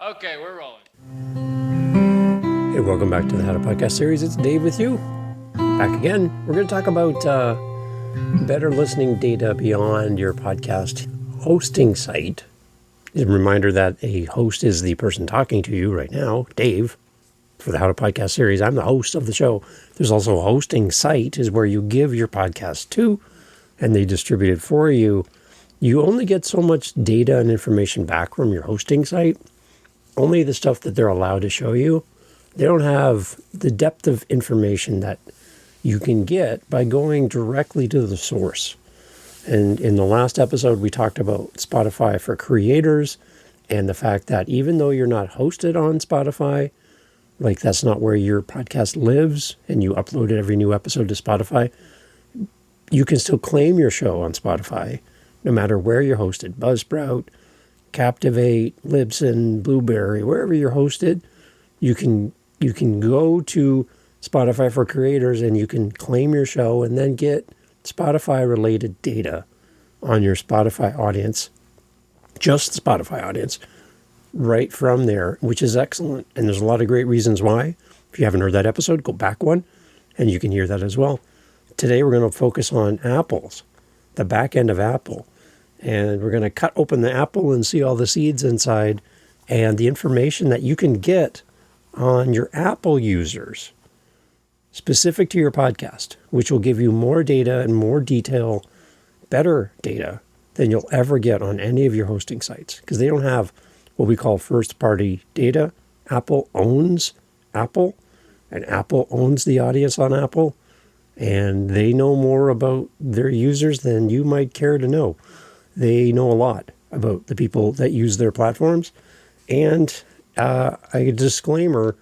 Okay, we're rolling. Hey, welcome back to the How to Podcast series. It's Dave with you. Back again. We're going to talk about better listening data beyond your podcast hosting site. A reminder that a host is the person talking to you right now, Dave, for the How to Podcast series. I'm the host of the show. There's also a hosting site is where you give your podcast to, and they distribute it for you. You only get so much data and information back from your hosting site. Only the stuff that they're allowed to show you. They don't have the depth of information that you can get by going directly to the source. And in the last episode, we talked about Spotify for creators and the fact that even though you're not hosted on Spotify, like that's not where your podcast lives, and you uploaded every new episode to Spotify, you can still claim your show on Spotify, no matter where you're hosted. Buzzsprout, Captivate, Libsyn, Blueberry, wherever you're hosted, you can go to Spotify for creators and you can claim your show and then get Spotify related data on your Spotify audience, just the Spotify audience, right from there, which is excellent. And there's a lot of great reasons why. If you haven't heard that episode, go back one and you can hear that as well. Today we're going to focus on apples, the back end of Apple. And we're going to cut open the apple and see all the seeds inside and the information that you can get on your Apple users specific to your podcast, which will give you more data and more detail, better data than you'll ever get on any of your hosting sites, because they don't have what we call first-party data. Apple owns Apple, and Apple owns the audience on Apple, and they know more about their users than you might care to know. They know a lot about the people that use their platforms. And a disclaimer,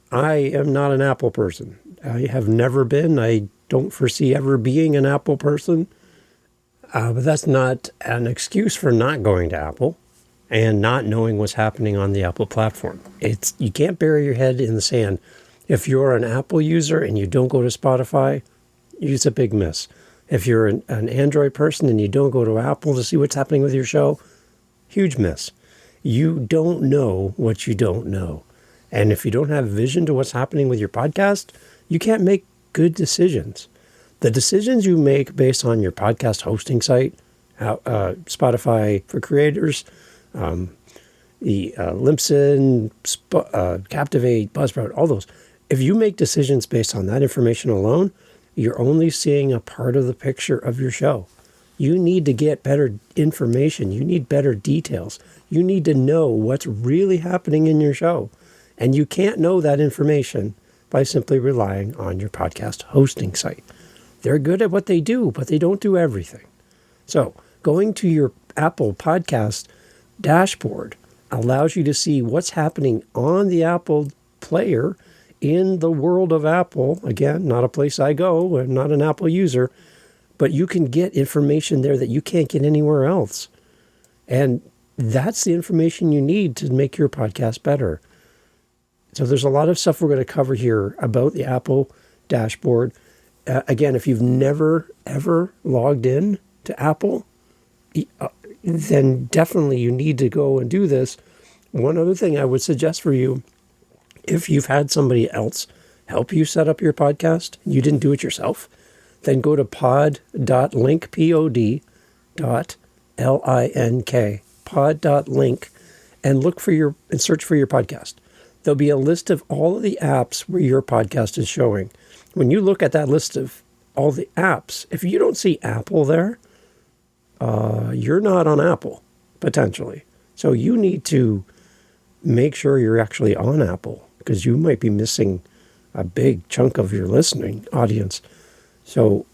I am not an Apple person. I have never been. I don't foresee ever being an Apple person. But that's not an excuse for not going to Apple and not knowing what's happening on the Apple platform. You can't bury your head in the sand. If you're an Apple user and you don't go to Spotify, it's a big miss. If you're an Android person and you don't go to Apple to see what's happening with your show, huge miss. You don't know what you don't know. And if you don't have vision to what's happening with your podcast, you can't make good decisions. The decisions you make based on your podcast hosting site, Spotify for creators, the Libsyn, Captivate, Buzzsprout, all those. If you make decisions based on that information alone, you're only seeing a part of the picture of your show. You need to get better information. You need better details. You need to know what's really happening in your show. And you can't know that information by simply relying on your podcast hosting site. They're good at what they do, but they don't do everything. So going to your Apple podcast dashboard allows you to see what's happening on the Apple player in the world of Apple. Again, not a place I go. I'm not an Apple user, but you can get information there that you can't get anywhere else. And that's the information you need to make your podcast better. So there's a lot of stuff we're going to cover here about the Apple dashboard. Again, if you've never, ever logged in to Apple, then definitely you need to go and do this. One other thing I would suggest for you, if you've had somebody else help you set up your podcast, you didn't do it yourself, then go to pod.link, pod.link, pod.link, and look for and search for your podcast. There'll be a list of all of the apps where your podcast is showing. When you look at that list of all the apps, if you don't see Apple there, you're not on Apple, potentially. So you need to make sure you're actually on Apple, because you might be missing a big chunk of your listening audience. So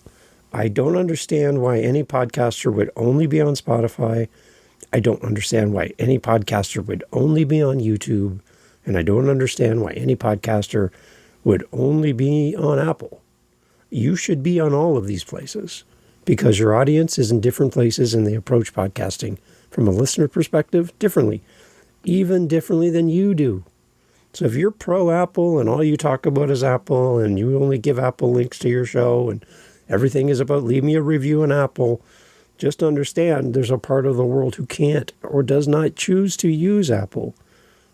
I don't understand why any podcaster would only be on Spotify. I don't understand why any podcaster would only be on YouTube. And I don't understand why any podcaster would only be on Apple. You should be on all of these places, because your audience is in different places and they approach podcasting from a listener perspective differently, even differently than you do. So if you're pro Apple and all you talk about is Apple and you only give Apple links to your show and everything is about leave me a review on Apple, just understand there's a part of the world who can't or does not choose to use Apple.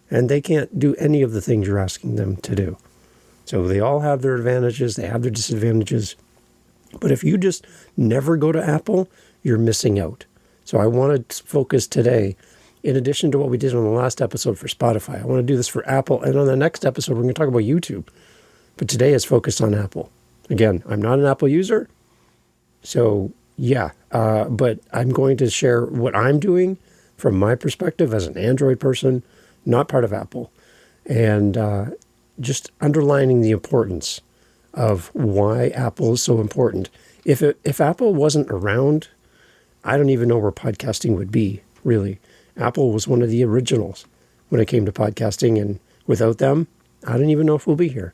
and they can't do any of the things you're asking them to do. So they all have their advantages, they have their disadvantages. But if you just never go to Apple, you're missing out. So I want to focus today, in addition to what we did on the last episode for Spotify, I want to do this for Apple. And on the next episode, we're going to talk about YouTube. But today is focused on Apple. Again, I'm not an Apple user. So yeah, but I'm going to share what I'm doing from my perspective as an Android person, not part of Apple. And just underlining the importance of why Apple is so important. If Apple wasn't around, I don't even know where podcasting would be, really. Apple was one of the originals when it came to podcasting, and without them, I don't even know if we'll be here.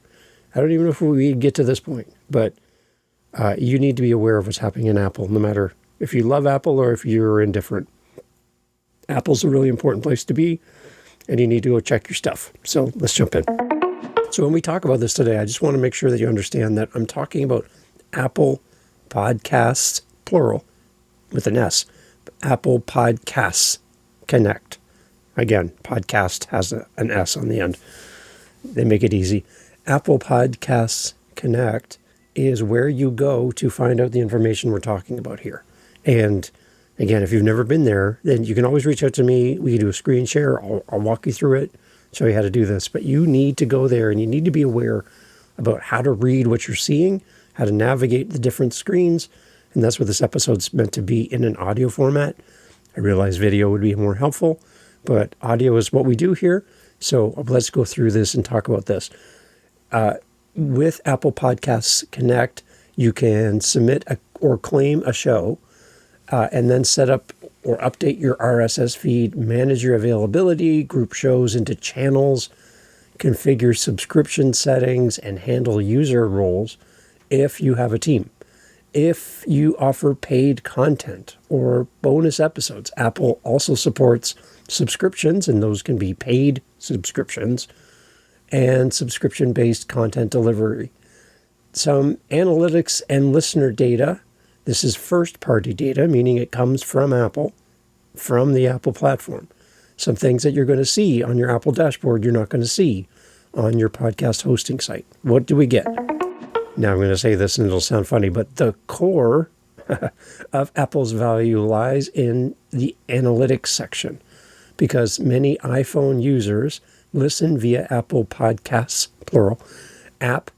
I don't even know if we'd get to this point. But you need to be aware of what's happening in Apple, no matter if you love Apple or if you're indifferent. Apple's a really important place to be, and you need to go check your stuff. So let's jump in. So when we talk about this today, I just want to make sure that you understand that I'm talking about Apple Podcasts, plural, with an S. Apple Podcasts Connect. Again, podcast has an S on the end. They make it easy. Apple Podcasts Connect is where you go to find out the information we're talking about here. And again, if you've never been there, then you can always reach out to me. We can do a screen share. I'll walk you through it, show you how to do this. But you need to go there, and you need to be aware about how to read what you're seeing, how to navigate the different screens. And that's what this episode's meant to be, in an audio format. I realize video would be more helpful, but audio is what we do here. So let's go through this and talk about this. With Apple Podcasts Connect, you can submit or claim a show, and then set up or update your RSS feed, manage your availability, group shows into channels, configure subscription settings, and handle user roles if you have a team. If you offer paid content or bonus episodes, Apple also supports subscriptions, and those can be paid subscriptions and subscription-based content delivery. Some analytics and listener data. This is first-party data, meaning it comes from Apple, from the Apple platform. Some things that you're going to see on your Apple dashboard, you're not going to see on your podcast hosting site. What do we get? Now I'm going to say this and it'll sound funny, but the core of Apple's value lies in the analytics section, because many iPhone users listen via Apple Podcasts, plural, app,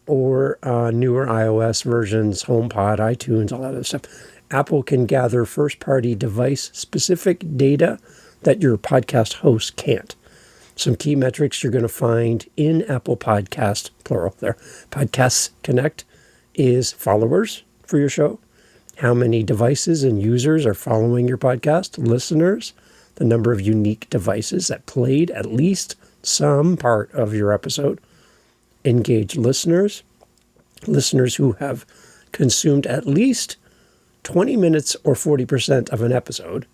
or newer iOS versions, HomePod, iTunes, all that other stuff. Apple can gather first-party device-specific data that your podcast host can't. Some key metrics you're going to find in Apple Podcast, plural there, Podcasts Connect, is followers for your show, how many devices and users are following your podcast, listeners, the number of unique devices that played at least some part of your episode, engaged listeners, listeners who have consumed at least 20 minutes or 40% of an episode.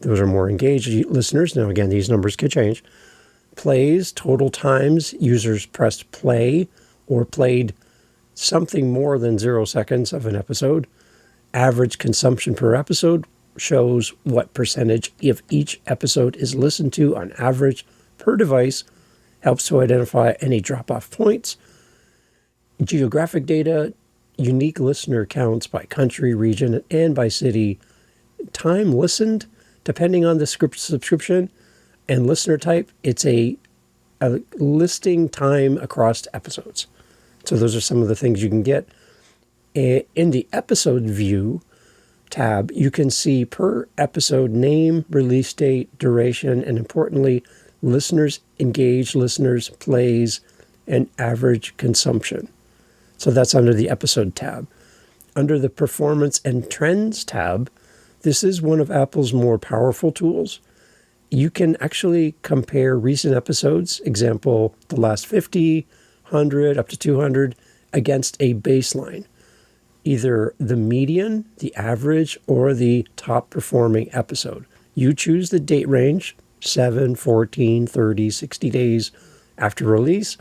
Those are more engaged listeners. Now, again, these numbers could change. Plays, total times users pressed play or played something more than 0 seconds of an episode. Average consumption per episode shows what percentage of each episode is listened to on average per device, helps to identify any drop-off points. Geographic data, unique listener counts by country, region, and by city. Time listened, depending on the subscription and listener type, it's a listing time across episodes. So those are some of the things you can get. In the episode view tab, you can see per episode name, release date, duration, and importantly, listeners engaged, listeners plays, and average consumption. So that's under the episode tab. Under the performance and trends tab, this is one of Apple's more powerful tools. You can actually compare recent episodes, example, the last 50, 100, up to 200, against a baseline. Either the median, the average, or the top performing episode. You choose the date range, 7, 14, 30, 60 days after release,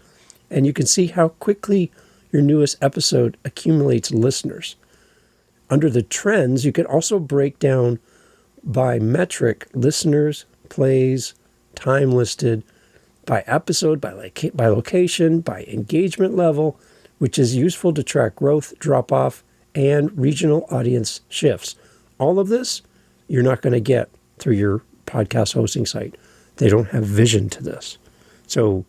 and you can see how quickly your newest episode accumulates listeners. Under the trends, you can also break down by metric listeners, plays, time listed, by episode, by location, by engagement level, which is useful to track growth, drop-off, and regional audience shifts. All of this, you're not going to get through your podcast hosting site. They don't have vision to this. So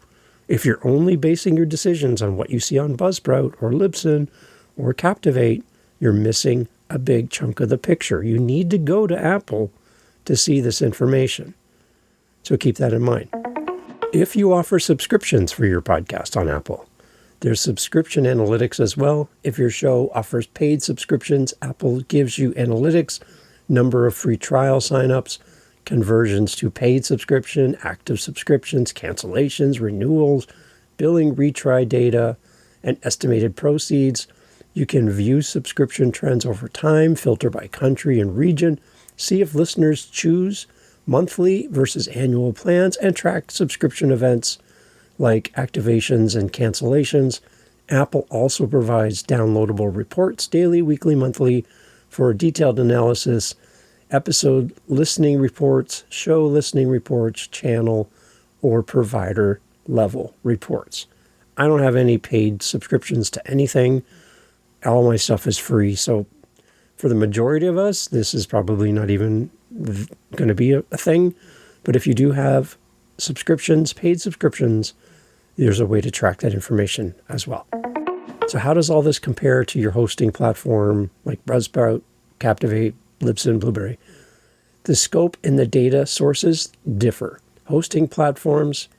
if you're only basing your decisions on what you see on Buzzsprout or Libsyn or Captivate, you're missing a big chunk of the picture. You need to go to Apple to see this information. So keep that in mind. If you offer subscriptions for your podcast on Apple, there's subscription analytics as well. If your show offers paid subscriptions, Apple gives you analytics, number of free trial signups, conversions to paid subscription, active subscriptions, cancellations, renewals, billing retry data, and estimated proceeds. You can view subscription trends over time, filter by country and region, see if listeners choose monthly versus annual plans, and track subscription events like activations and cancellations. Apple also provides downloadable reports, daily, weekly, monthly, for detailed analysis, episode listening reports, show listening reports, channel or provider level reports. I don't have any paid subscriptions to anything. All my stuff is free. So for the majority of us, this is probably not even going to be a thing. But if you do have subscriptions, paid subscriptions, there's a way to track that information as well. So how does all this compare to your hosting platform like Buzzsprout, Captivate, Libsyn, Blueberry? The scope and the data sources differ. Hosting platforms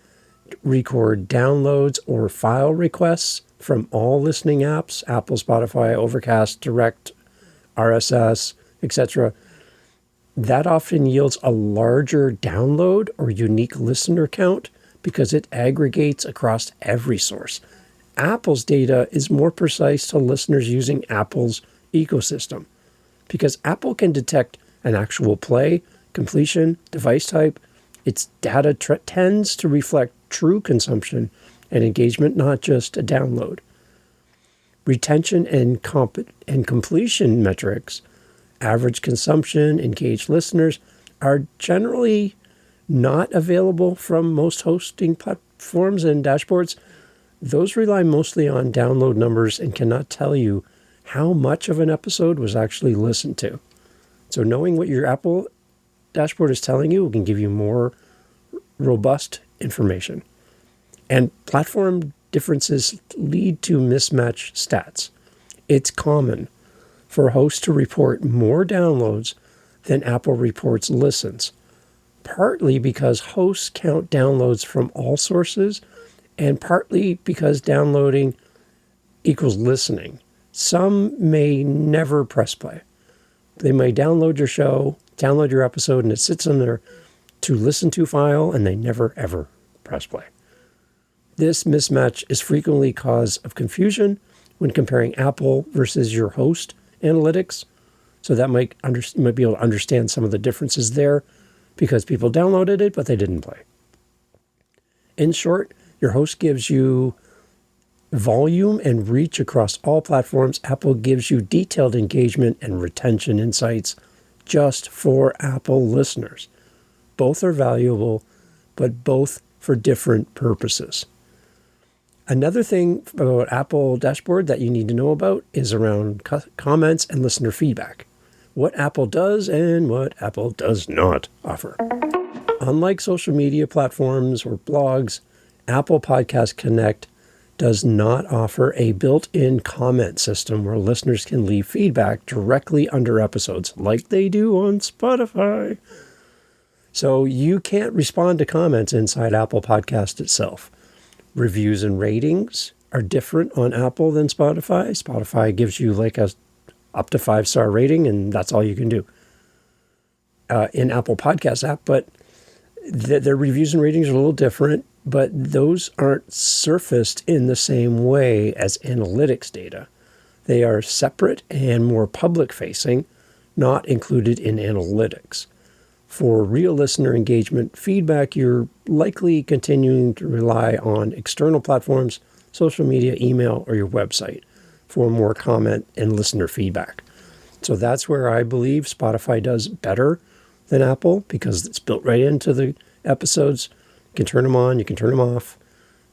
record downloads or file requests from all listening apps, Apple, Spotify, Overcast, Direct, RSS, etc. That often yields a larger download or unique listener count because it aggregates across every source. Apple's data is more precise to listeners using Apple's ecosystem because Apple can detect an actual play, completion, device type. Its data tends to reflect true consumption and engagement, not just a download. Retention and completion metrics, average consumption, engaged listeners, are generally not available from most hosting platforms and dashboards. Those rely mostly on download numbers and cannot tell you how much of an episode was actually listened to. So knowing what your Apple dashboard is telling you can give you more robust information. And platform differences lead to mismatched stats. It's common for a host to report more downloads than Apple reports listens, partly because hosts count downloads from all sources and partly because downloading equals listening. Some may never press play. They may download your show, download your episode, and it sits in their to listen to file, and they never, ever press play. This mismatch is frequently cause of confusion when comparing Apple versus your host analytics. So that you might be able to understand some of the differences there because people downloaded it, but they didn't play. In short, your host gives you volume and reach across all platforms. Apple gives you detailed engagement and retention insights just for Apple listeners. Both are valuable, but both for different purposes. Another thing about Apple dashboard that you need to know about is around comments and listener feedback. What Apple does and what Apple does not offer. Unlike social media platforms or blogs, Apple Podcast Connect does not offer a built-in comment system where listeners can leave feedback directly under episodes like they do on Spotify. So you can't respond to comments inside Apple Podcast itself. Reviews and ratings are different on Apple than Spotify. Spotify gives you like a up to 5-star rating, and that's all you can do in Apple Podcast app. But their reviews and ratings are a little different, but those aren't surfaced in the same way as analytics data. They are separate and more public-facing, not included in analytics. For real listener engagement feedback, you're likely continuing to rely on external platforms, social media, email, or your website for more comment and listener feedback. So that's where I believe Spotify does better than Apple because it's built right into the episodes. You can turn them on, you can turn them off.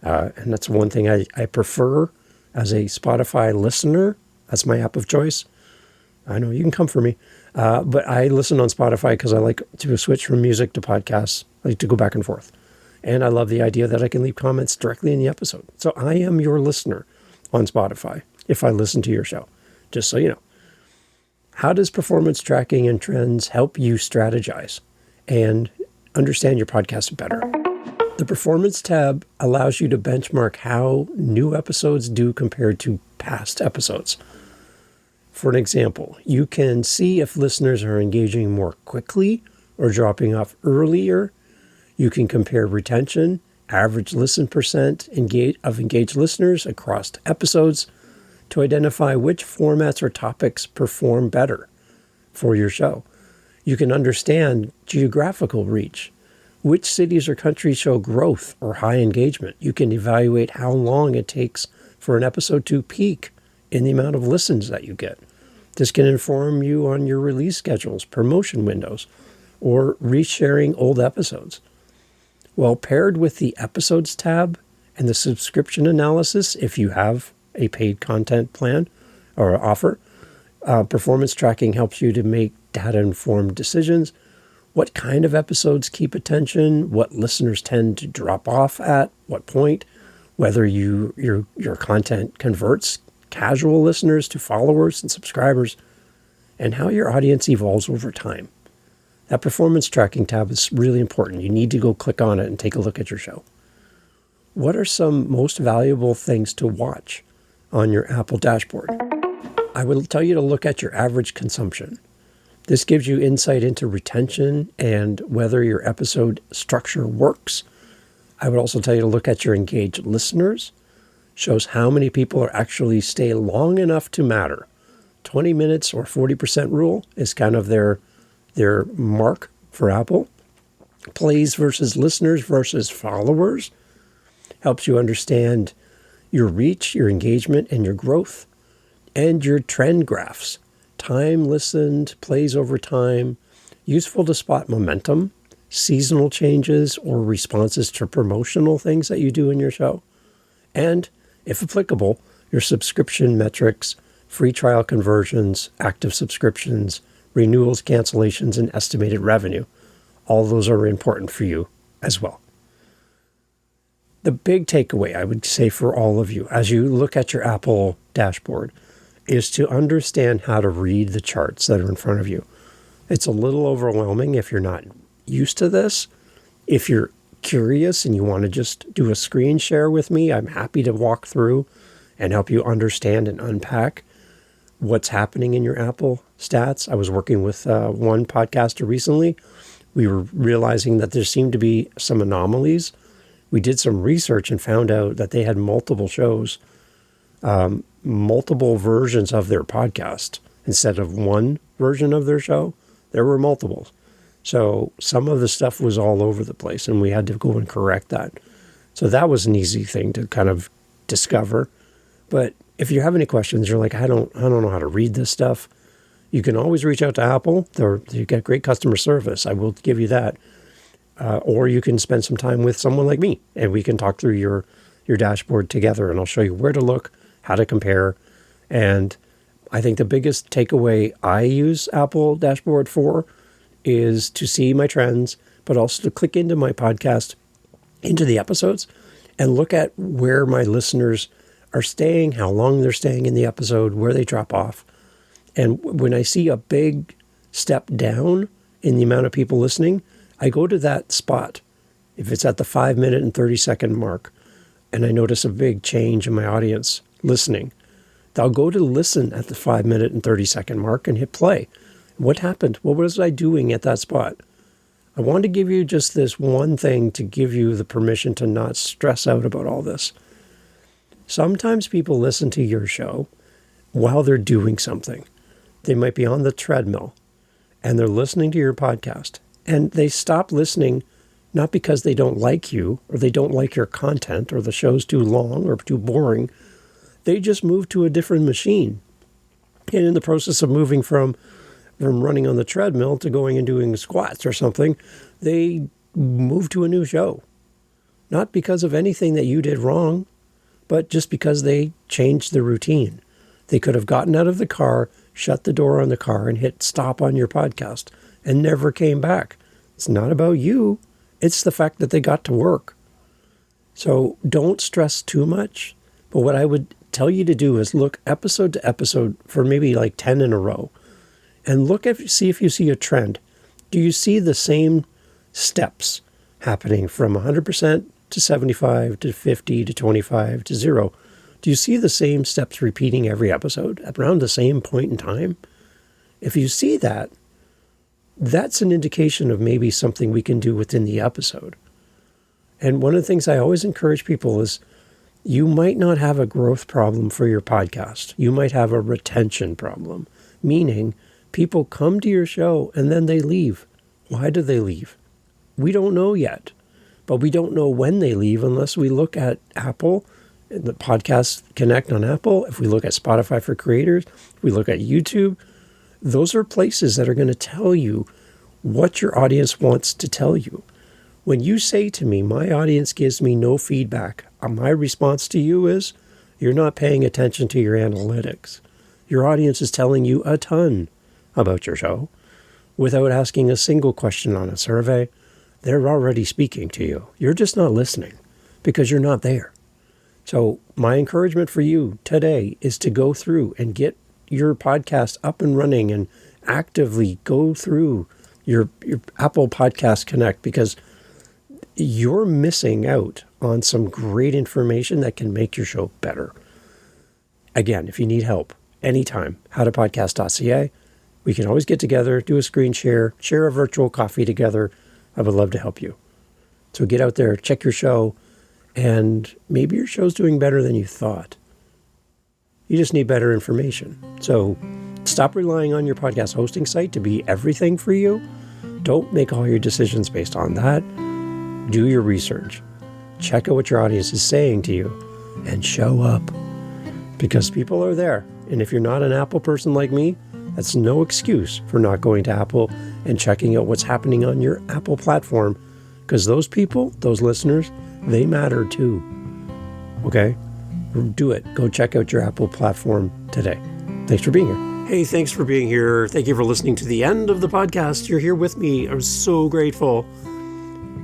And that's one thing I prefer as a Spotify listener. That's my app of choice. I know you can come for me. But I listen on Spotify because I like to switch from music to podcasts. I like to go back and forth. And I love the idea that I can leave comments directly in the episode. So I am your listener on Spotify if I listen to your show, just so you know. How does performance tracking and trends help you strategize and understand your podcast better? The Performance tab allows you to benchmark how new episodes do compared to past episodes. For an example, you can see if listeners are engaging more quickly or dropping off earlier. You can compare retention, average listen percent of engaged listeners across episodes to identify which formats or topics perform better for your show. You can understand geographical reach, which cities or countries show growth or high engagement. You can evaluate how long it takes for an episode to peak in the amount of listens that you get. This can inform you on your release schedules, promotion windows, or resharing old episodes. Well, paired with the Episodes tab and the subscription analysis, if you have a paid content plan or offer, performance tracking helps you to make data-informed decisions. What kind of episodes keep attention, what listeners tend to drop off at what point, whether your content converts casual listeners to followers and subscribers, and how your audience evolves over time. That performance tracking tab is really important. You need to go click on it and take a look at your show. What are some most valuable things to watch on your Apple dashboard? I would tell you to look at your average consumption. This gives you insight into retention and whether your episode structure works. I would also tell you to look at your engaged listeners. Shows how many people are actually stay long enough to matter. 20 minutes or 40% rule is kind of their mark for Apple. Plays versus listeners versus followers helps you understand your reach, your engagement, and your growth, and your trend graphs. Time listened, plays over time, useful to spot momentum, seasonal changes, or responses to promotional things that you do in your show, and, if applicable, your subscription metrics, free trial conversions, active subscriptions, renewals, cancellations, and estimated revenue. All those are important for you as well. The big takeaway, I would say, for all of you, as you look at your Apple dashboard, is to understand how to read the charts that are in front of you. It's a little overwhelming if you're not used to this. If you're curious and you want to just do a screen share with me, I'm happy to walk through and help you understand and unpack what's happening in your Apple stats. I was working with one podcaster recently. We were realizing that there seemed to be some anomalies. We did some research and found out that they had multiple shows, multiple versions of their podcast. Instead of one version of their show, there were multiples. So some of the stuff was all over the place, and we had to go and correct that. So that was an easy thing to kind of discover. But if you have any questions, you're like, I don't know how to read this stuff, you can always reach out to Apple. You get great customer service. I will give you that. Or you can spend some time with someone like me, and we can talk through your dashboard together, and I'll show you where to look, how to compare. And I think the biggest takeaway I use Apple dashboard for is to see my trends, but also to click into my podcast, into the episodes, and look at where my listeners are staying, how long they're staying in the episode, where they drop off. And when I see a big step down in the amount of people listening, I go to that spot. If it's at the 5 minute and 30-second mark, and I notice a big change in my audience listening, I'll go to listen at the 5 minute and 30-second mark and hit play. What happened? What was I doing at that spot? I want to give you just this one thing to give you the permission to not stress out about all this. Sometimes people listen to your show while they're doing something. They might be on the treadmill and they're listening to your podcast, and they stop listening not because they don't like you or they don't like your content or the show's too long or too boring. They just move to a different machine. And in the process of moving from running on the treadmill to going and doing squats or something, they move to a new show. not because of anything that you did wrong, but just because they changed the routine. They could have gotten out of the car, shut the door on the car, and hit stop on your podcast and never came back. It's not about you. It's the fact that they got to work. So don't stress too much. But what I would tell you to do is look episode to episode for maybe like 10 in a row and see if you see a trend. Do you see the same steps happening from 100% to 75 to 50 to 25 to 0? Do you see the same steps repeating every episode around the same point in time? If you see that, that's an indication of maybe something we can do within the episode. And one of the things I always encourage people is you might not have a growth problem for your podcast. You might have a retention problem, meaning people come to your show and then they leave. Why do they leave? We don't know yet, but we don't know when they leave unless we look at Apple, the Podcast Connect on Apple. If we look at Spotify for Creators, if we look at YouTube, those are places that are going to tell you what your audience wants to tell you. When you say to me, my audience gives me no feedback, my response to you is, you're not paying attention to your analytics. Your audience is telling you a ton about your show without asking a single question on a survey. They're already speaking to you. You're just not listening because you're not there. So my encouragement for you today is to go through and get your podcast up and running and actively go through your Apple Podcast Connect, because you're missing out on some great information that can make your show better. Again, if you need help anytime, howtopodcast.ca. We can always get together, do a screen share a virtual coffee together. I would love to help you. So get out there, check your show, and maybe your show's doing better than you thought. You just need better information. So stop relying on your podcast hosting site to be everything for you. Don't make all your decisions based on that. Do your research. Check out what your audience is saying to you and show up, because people are there. And if you're not an Apple person like me, that's no excuse for not going to Apple and checking out what's happening on your Apple platform, because those people, those listeners, they matter too. Okay? Do it. Go check out your Apple platform today. Thanks for being here. Hey, thanks for being here. Thank you for listening to the end of the podcast. You're here with me. I'm so grateful.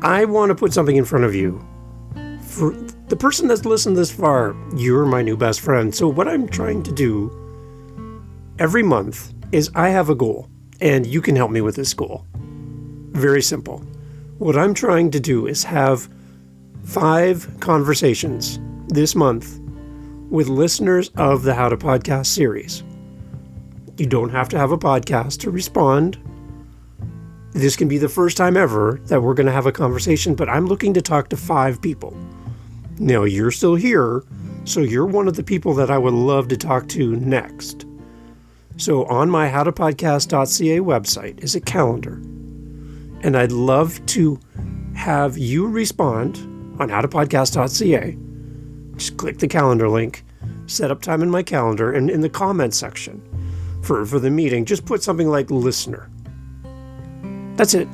I want to put something in front of you. For the person that's listened this far, you're my new best friend. So what I'm trying to do every month is I have a goal, and you can help me with this goal. Very simple. What I'm trying to do is have 5 conversations this month with listeners of the How to Podcast series. You don't have to have a podcast to respond. This can be the first time ever that we're going to have a conversation, but I'm looking to talk to 5 people. Now, you're still here, so you're one of the people that I would love to talk to next. So on my howtopodcast.ca website is a calendar, and I'd love to have you respond on howtopodcast.ca. Just click the calendar link, set up time in my calendar, and in the comments section for the meeting, just put something like listener. That's it.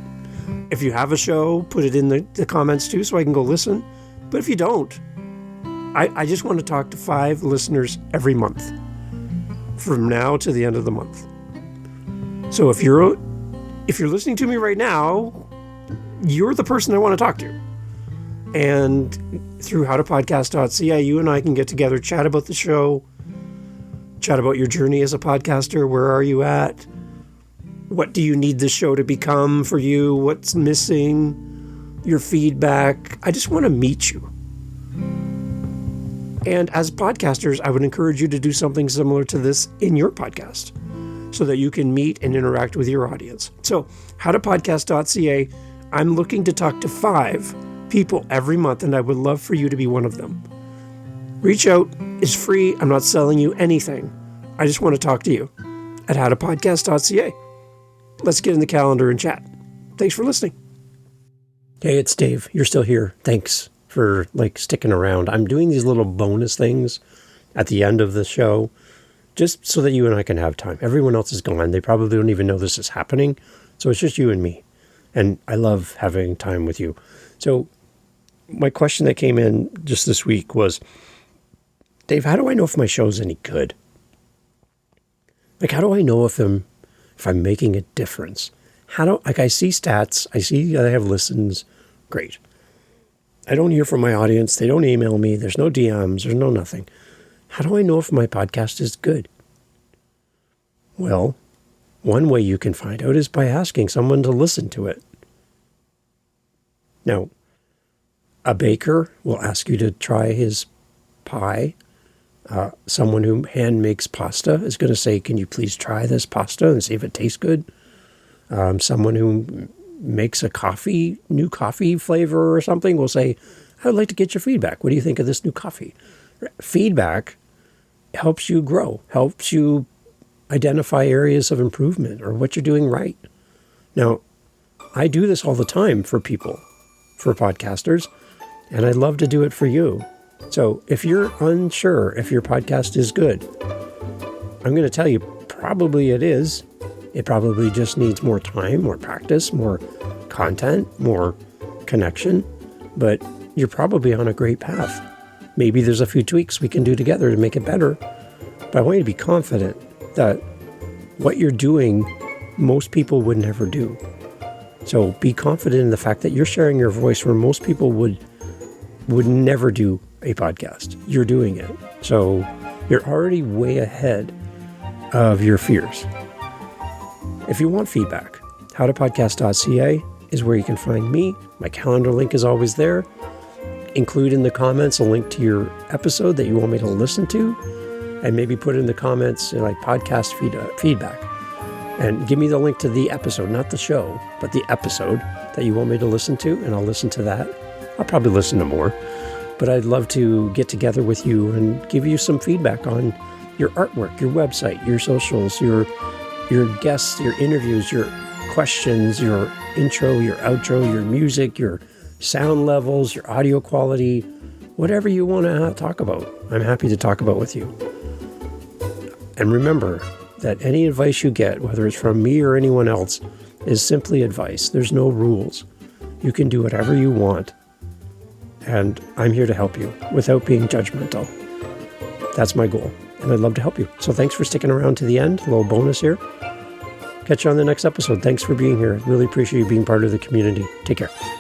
If you have a show, put it in the comments too so I can go listen. But if you don't, I just want to talk to 5 listeners every month from now to the end of the month. So if you're listening to me right now, you're the person I want to talk to. And through howtopodcast.ca, you and I can get together, chat about the show, chat about your journey as a podcaster. Where are you at? What do you need this show to become for you? What's missing? Your feedback. I just want to meet you. And as podcasters, I would encourage you to do something similar to this in your podcast so that you can meet and interact with your audience. So, howtopodcast.ca, I'm looking to talk to 5 people every month, and I would love for you to be one of them. Reach out. It's free. I'm not selling you anything. I just want to talk to you at howtopodcast.ca. Let's get in the calendar and chat. Thanks for listening. Hey, it's Dave. You're still here. Thanks for sticking around. I'm doing these little bonus things at the end of the show just so that you and I can have time. Everyone else is gone. They probably don't even know this is happening. So it's just you and me. And I love having time with you. So my question that came in just this week was, Dave, how do I know if my show's any good? Like, how do I know if I'm making a difference? I see stats, I see that I have listens, great. I don't hear from my audience, they don't email me, there's no DMs, there's no nothing. How do I know if my podcast is good? Well, one way you can find out is by asking someone to listen to it. Now, a baker will ask you to try his pie. Someone who hand makes pasta is going to say, can you please try this pasta and see if it tastes good? Someone who makes a new coffee flavor or something will say, I would like to get your feedback. What do you think of this new coffee? Feedback helps you grow, helps you identify areas of improvement or what you're doing right. Now, I do this all the time for people, for podcasters, and I'd love to do it for you. So if you're unsure if your podcast is good, I'm going to tell you, probably it is. It probably just needs more time, more practice, more content, more connection, but you're probably on a great path. Maybe there's a few tweaks we can do together to make it better, but I want you to be confident that what you're doing, most people would never do. So be confident in the fact that you're sharing your voice where most people would never do a podcast. You're doing it. So you're already way ahead of your fears. If you want feedback, howtopodcast.ca is where you can find me. My calendar link is always there. Include in the comments a link to your episode that you want me to listen to, and maybe put in the comments like podcast feedback. And give me the link to the episode, not the show, but the episode that you want me to listen to, and I'll listen to that. I'll probably listen to more, but I'd love to get together with you and give you some feedback on your artwork, your website, your socials, your guests, your interviews, your questions, your intro, your outro, your music, your sound levels, your audio quality, whatever you want to talk about. I'm happy to talk about with you. And remember that any advice you get, whether it's from me or anyone else, is simply advice. There's no rules. You can do whatever you want. And I'm here to help you without being judgmental. That's my goal, and I'd love to help you. So thanks for sticking around to the end. A little bonus here. Catch you on the next episode. Thanks for being here. Really appreciate you being part of the community. Take care.